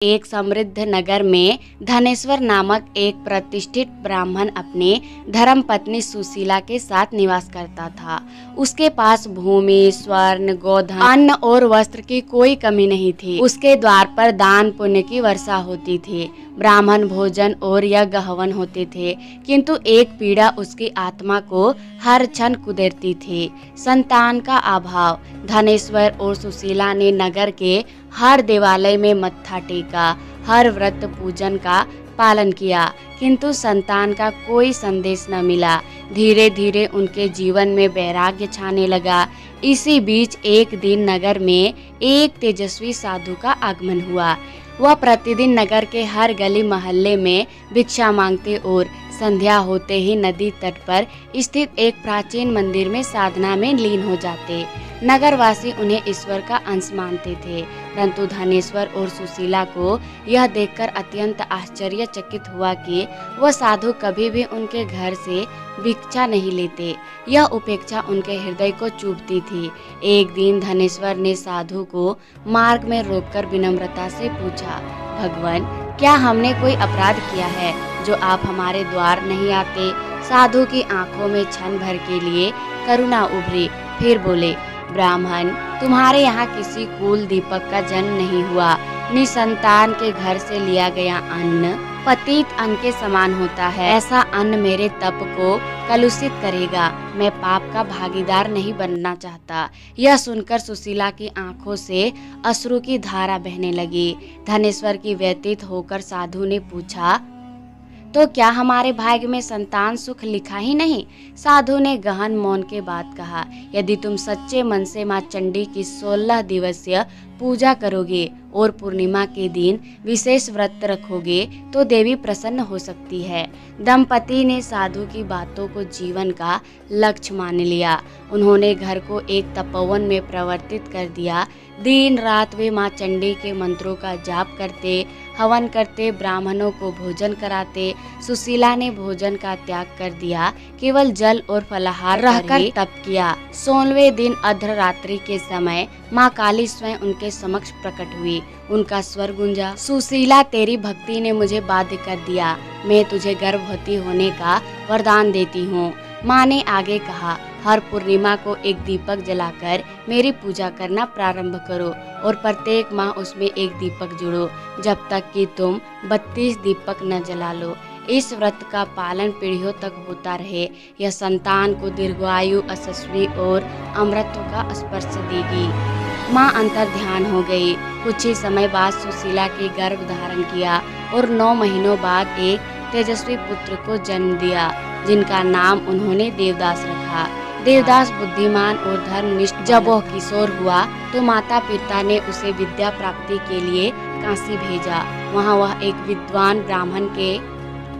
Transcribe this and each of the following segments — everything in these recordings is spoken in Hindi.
एक समृद्ध नगर में धनेश्वर नामक एक प्रतिष्ठित ब्राह्मण अपने धर्म पत्नी सुशीला के साथ निवास करता था। उसके पास भूमि, स्वर्ण, गोधन, अन्न और वस्त्र की कोई कमी नहीं थी। उसके द्वार पर दान पुण्य की वर्षा होती थी। ब्राह्मण भोजन और यज्ञ हवन होते थे, किंतु एक पीड़ा उसकी आत्मा को हर क्षण कुदेरती थी, संतान का अभाव। धनेश्वर और सुशीला ने नगर के हर देवालय में मत्था टेका, हर व्रत पूजन का पालन किया, किंतु संतान का कोई संदेश न मिला। धीरे धीरे उनके जीवन में वैराग्य छाने लगा। इसी बीच एक दिन नगर में एक तेजस्वी साधु का आगमन हुआ। वह प्रतिदिन नगर के हर गली मोहल्ले में भिक्षा मांगते और संध्या होते ही नदी तट पर स्थित एक प्राचीन मंदिर में साधना में लीन हो जाते। नगरवासी उन्हें ईश्वर का अंश मानते थे, परंतु धनेश्वर और सुशीला को यह देखकर अत्यंत आश्चर्यचकित हुआ कि वह साधु कभी भी उनके घर से भिक्षा नहीं लेते। यह उपेक्षा उनके हृदय को चुभती थी। एक दिन धनेश्वर ने साधु को मार्ग में रोककर विनम्रता से पूछा, भगवान, क्या हमने कोई अपराध किया है जो आप हमारे द्वार नहीं आते? साधु की आंखों में क्षण भर के लिए करुणा उभरी, फिर बोले, ब्राह्मण, तुम्हारे यहाँ किसी कुल दीपक का जन्म नहीं हुआ। निसंतान के घर से लिया गया अन्न पतित अन्न के समान होता है। ऐसा अन्न मेरे तप को कलुषित करेगा। मैं पाप का भागीदार नहीं बनना चाहता। यह सुनकर सुशीला की आंखों से अश्रु की धारा बहने लगी। धनेश्वर की व्यतीत होकर साधु ने पूछा, तो क्या हमारे भाग्य में संतान सुख लिखा ही नहीं? साधु ने गहन मौन के बाद कहा, यदि तुम सच्चे मन से माँ चंडी की 16 दिवसीय पूजा करोगे और पूर्णिमा के दिन विशेष व्रत रखोगे तो देवी प्रसन्न हो सकती है। दंपति ने साधु की बातों को जीवन का लक्ष्य मान लिया। उन्होंने घर को एक तपोवन में परिवर्तित कर दिया। दिन रात वे माँ चंडी के मंत्रों का जाप करते, हवन करते, ब्राह्मणों को भोजन कराते। सुशीला ने भोजन का त्याग कर दिया, केवल जल और फलाहार रहकर तप किया। 16वें दिन अर्धरात्रि के समय माँ काली स्वयं उनके समक्ष प्रकट हुई। उनका स्वर गूंजा, सुशीला, तेरी भक्ति ने मुझे बाध्य कर दिया। मैं तुझे गर्भवती होने का वरदान देती हूँ। माँ ने आगे कहा, हर पूर्णिमा को एक दीपक जलाकर मेरी पूजा करना प्रारंभ करो और प्रत्येक माह उसमें एक दीपक जोड़ो, जब तक कि तुम 32 दीपक न जला लो। इस व्रत का पालन पीढ़ियों तक होता रहे। यह संतान को दीर्घायु, यशस्वी और अमरत्व का स्पर्श देगी। माँ अंतर ध्यान हो गई। कुछ ही समय बाद सुशीला के गर्भ धारण किया और 9 महीनों बाद एक तेजस्वी पुत्र को जन्म दिया, जिनका नाम उन्होंने देवदास रखा। देवदास बुद्धिमान और धर्मनिष्ठ जब वह किशोर हुआ तो माता पिता ने उसे विद्या प्राप्ति के लिए काशी भेजा। वहाँ वह एक विद्वान ब्राह्मण के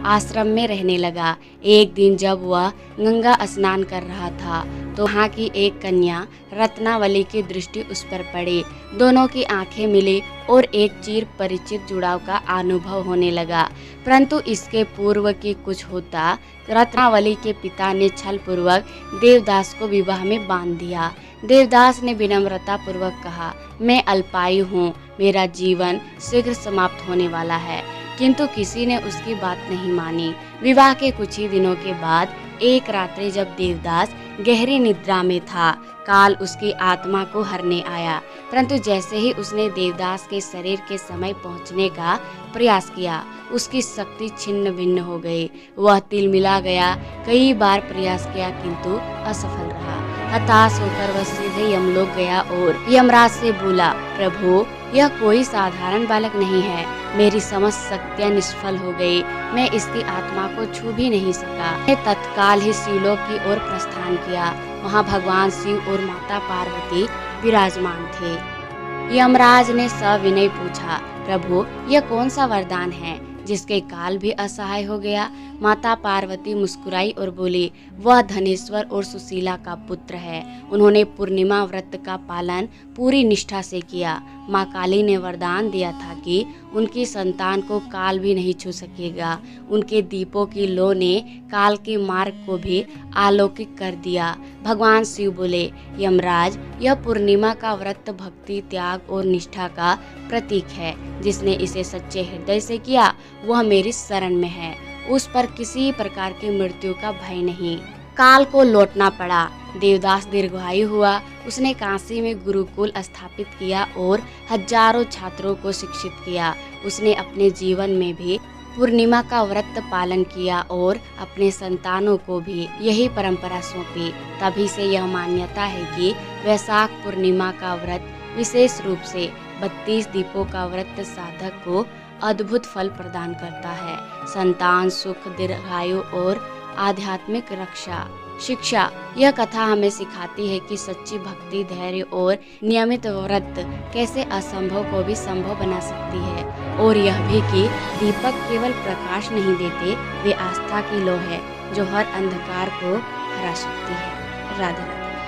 आश्रम में रहने लगा। एक दिन जब वह गंगा स्नान कर रहा था तो वहाँ की एक कन्या रत्नावली की दृष्टि उस पर पड़ी। दोनों की आंखें मिली और एक चिर परिचित जुड़ाव का अनुभव होने लगा। परंतु इसके पूर्व की कुछ होता, रत्नावली के पिता ने छल पूर्वक देवदास को विवाह में बांध दिया। देवदास ने विनम्रता पूर्वक कहा, मैं अल्पायु हूँ, मेरा जीवन शीघ्र समाप्त होने वाला है, किंतु किसी ने उसकी बात नहीं मानी। विवाह के कुछ ही दिनों के बाद एक रात्रि जब देवदास गहरी निद्रा में था, काल उसकी आत्मा को हरने आया। परंतु जैसे ही उसने देवदास के शरीर के समय पहुंचने का प्रयास किया, उसकी शक्ति छिन्न भिन्न हो गई। वह तिलमिला गया। कई बार प्रयास किया किंतु असफल रहा। हताश होकर वह सीधे यमलोक गया और यमराज से बोला, प्रभु, यह कोई साधारण बालक नहीं है। मेरी समस्त शक्तियाँ निष्फल हो गई। मैं इसकी आत्मा को छू भी नहीं सका। मैं तत्काल ही शिवलोक की ओर प्रस्थान किया। वहाँ भगवान शिव और माता पार्वती विराजमान थे। यमराज ने सविनय पूछा, प्रभु, यह कौन सा वरदान है जिसके काल भी असहाय हो गया? माता पार्वती मुस्कुराई और बोली, वह धनेश्वर और सुशीला का पुत्र है। उन्होंने पूर्णिमा व्रत का पालन पूरी निष्ठा से किया। माँ काली ने वरदान दिया था कि उनकी संतान को काल भी नहीं छू सकेगा। उनके दीपों की लौ ने काल के मार्ग को भी अलौकिक कर दिया। भगवान शिव बोले, यमराज, यह पूर्णिमा का व्रत भक्ति, त्याग और निष्ठा का प्रतीक है। जिसने इसे सच्चे हृदय से किया वह मेरी शरण में है। उस पर किसी प्रकार की मृत्यु का भय नहीं। काल को लौटना पड़ा। देवदास दीर्घायु हुआ। उसने काशी में गुरुकुल स्थापित किया और हजारों छात्रों को शिक्षित किया। उसने अपने जीवन में भी पूर्णिमा का व्रत पालन किया और अपने संतानों को भी यही परंपरा सौंपी। तभी से यह मान्यता है कि वैशाख पूर्णिमा का व्रत विशेष रूप से 32 दीपों का व्रत साधक को अद्भुत फल प्रदान करता है। संतान सुख, दीर्घायु और आध्यात्मिक रक्षा शिक्षा। यह कथा हमें सिखाती है कि सच्ची भक्ति, धैर्य और नियमित व्रत कैसे असंभव को भी संभव बना सकती है। और यह भी कि दीपक केवल प्रकाश नहीं देते, वे आस्था की लौ है जो हर अंधकार को हरा सकती है। राधे राधे।